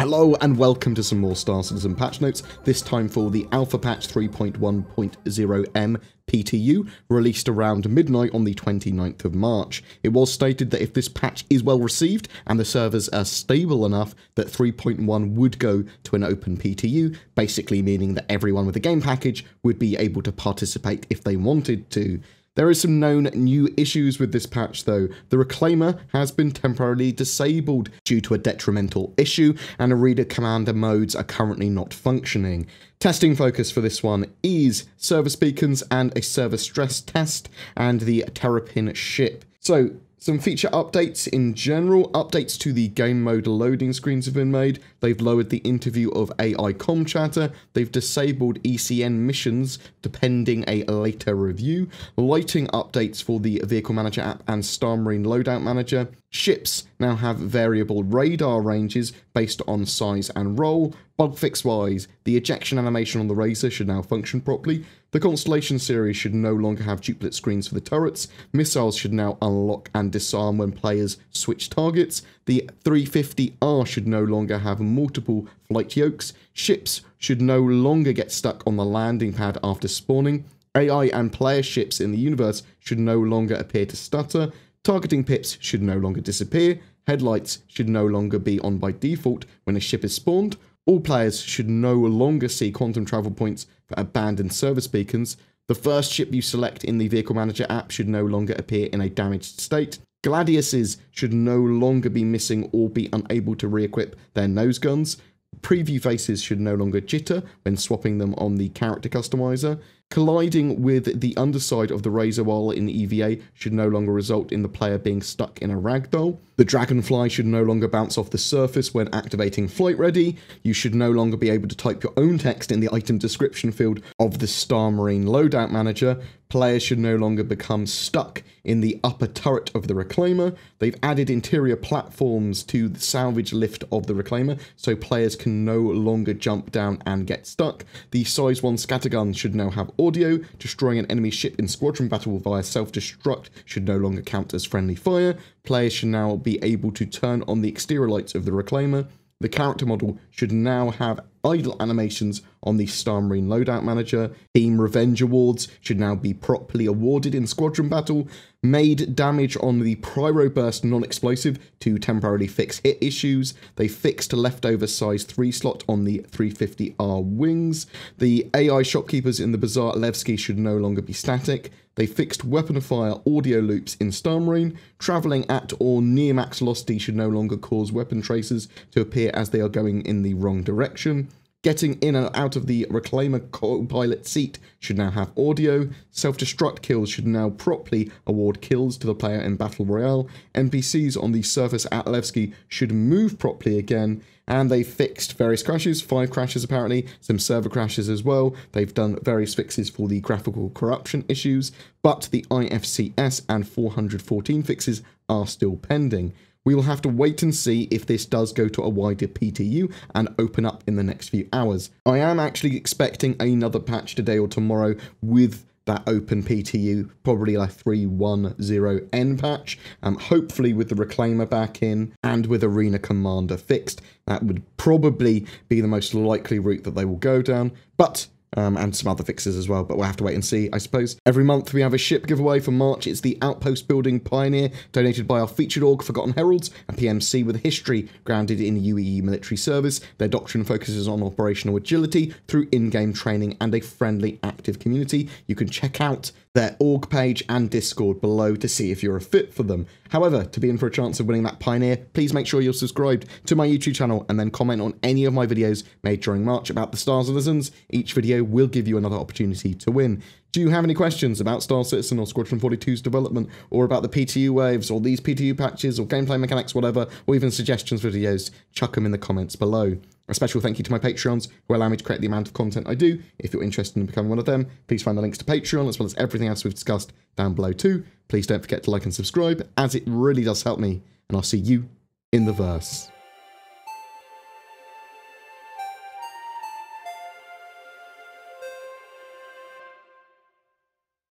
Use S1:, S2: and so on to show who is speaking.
S1: Hello and welcome to some more Star Citizen patch notes, this time for the Alpha Patch 3.1.0M PTU, released around midnight on the 29th of March. It was stated that if this patch is well received and the servers are stable enough, that 3.1 would go to an open PTU, basically meaning that everyone with a game package would be able to participate if they wanted to. There is some known new issues with this patch though. The Reclaimer has been temporarily disabled due to a detrimental issue, and reader commander modes are currently not functioning. Testing focus for this one is service beacons and a service stress test and the Terrapin ship. So, some feature updates in general. Updates to the game mode loading screens have been made. They've lowered the interview of AI com chatter. They've disabled ECN missions depending a later review. Lighting updates for the Vehicle Manager app and Star Marine Loadout Manager. Ships now have variable radar ranges based on size and role. Bug fix wise, the ejection animation on the Razor should now function properly. The Constellation series should no longer have duplicate screens for the turrets. Missiles should now unlock and disarm when players switch targets. The 350R should no longer have multiple flight yokes. Ships should no longer get stuck on the landing pad after spawning. AI and player ships in the universe should no longer appear to stutter. Targeting pips should no longer disappear. Headlights should no longer be on by default when a ship is spawned. All players should no longer see quantum travel points for abandoned service beacons. The first ship you select in the Vehicle Manager app should no longer appear in a damaged state. Gladiuses should no longer be missing or be unable to re-equip their nose guns. Preview faces should no longer jitter when swapping them on the character customizer. Colliding with the underside of the Razor while in EVA should no longer result in the player being stuck in a ragdoll. The Dragonfly should no longer bounce off the surface when activating Flight Ready. You should no longer be able to type your own text in the item description field of the Star Marine Loadout Manager. Players should no longer become stuck in the upper turret of the Reclaimer. They've added interior platforms to the salvage lift of the Reclaimer, so players can no longer jump down and get stuck. The Size 1 scattergun should now have audio. Destroying an enemy ship in Squadron battle via self-destruct should no longer count as friendly fire. Players should now be able to turn on the exterior lights of the Reclaimer. The character model should now have idle animations on the Star Marine Loadout Manager. Team Revenge Awards should now be properly awarded in Squadron battle. Made damage on the Pyro Burst non-explosive to temporarily fix hit issues. They fixed leftover size 3 slot on the 350R wings. The AI shopkeepers in the Bazaar Levski should no longer be static. They fixed weapon of fire audio loops in Star Marine. Travelling at or near max velocity should no longer cause weapon traces to appear as they are going in the wrong direction. Getting in and out of the Reclaimer co-pilot seat should now have audio. Self-destruct kills should now properly award kills to the player in Battle Royale. NPCs on the surface at Levski should move properly again. And they fixed various crashes, 5 crashes apparently, some server crashes as well. They've done various fixes for the graphical corruption issues, but the IFCS and 414 fixes are still pending. We will have to wait and see if this does go to a wider PTU and open up in the next few hours. I am actually expecting another patch today or tomorrow with that open PTU, probably like 3.1.0N patch, hopefully with the Reclaimer back in and with Arena Commander fixed. That would probably be the most likely route that they will go down, but and some other fixes as well, but we'll have to wait and see, I suppose. Every month we have a ship giveaway. For March, it's the Outpost Building Pioneer, donated by our featured org, Forgotten Heralds, a PMC with a history grounded in UEE military service. Their doctrine focuses on operational agility through in-game training and a friendly, active community. You can check out their org page and Discord below to see if you're a fit for them. However, to be in for a chance of winning that Pioneer, please make sure you're subscribed to my YouTube channel and then comment on any of my videos made during March about the Star Citizens. Each video will give you another opportunity to win. Do you have any questions about Star Citizen or Squadron 42's development, or about the PTU waves, or these PTU patches, or gameplay mechanics, whatever, or even suggestions for videos? Chuck them in the comments below. A special thank you to my Patreons who allow me to create the amount of content I do. If you're interested in becoming one of them, please find the links to Patreon as well as everything else we've discussed down below too. Please don't forget to like and subscribe, as it really does help me, and I'll see you in the verse.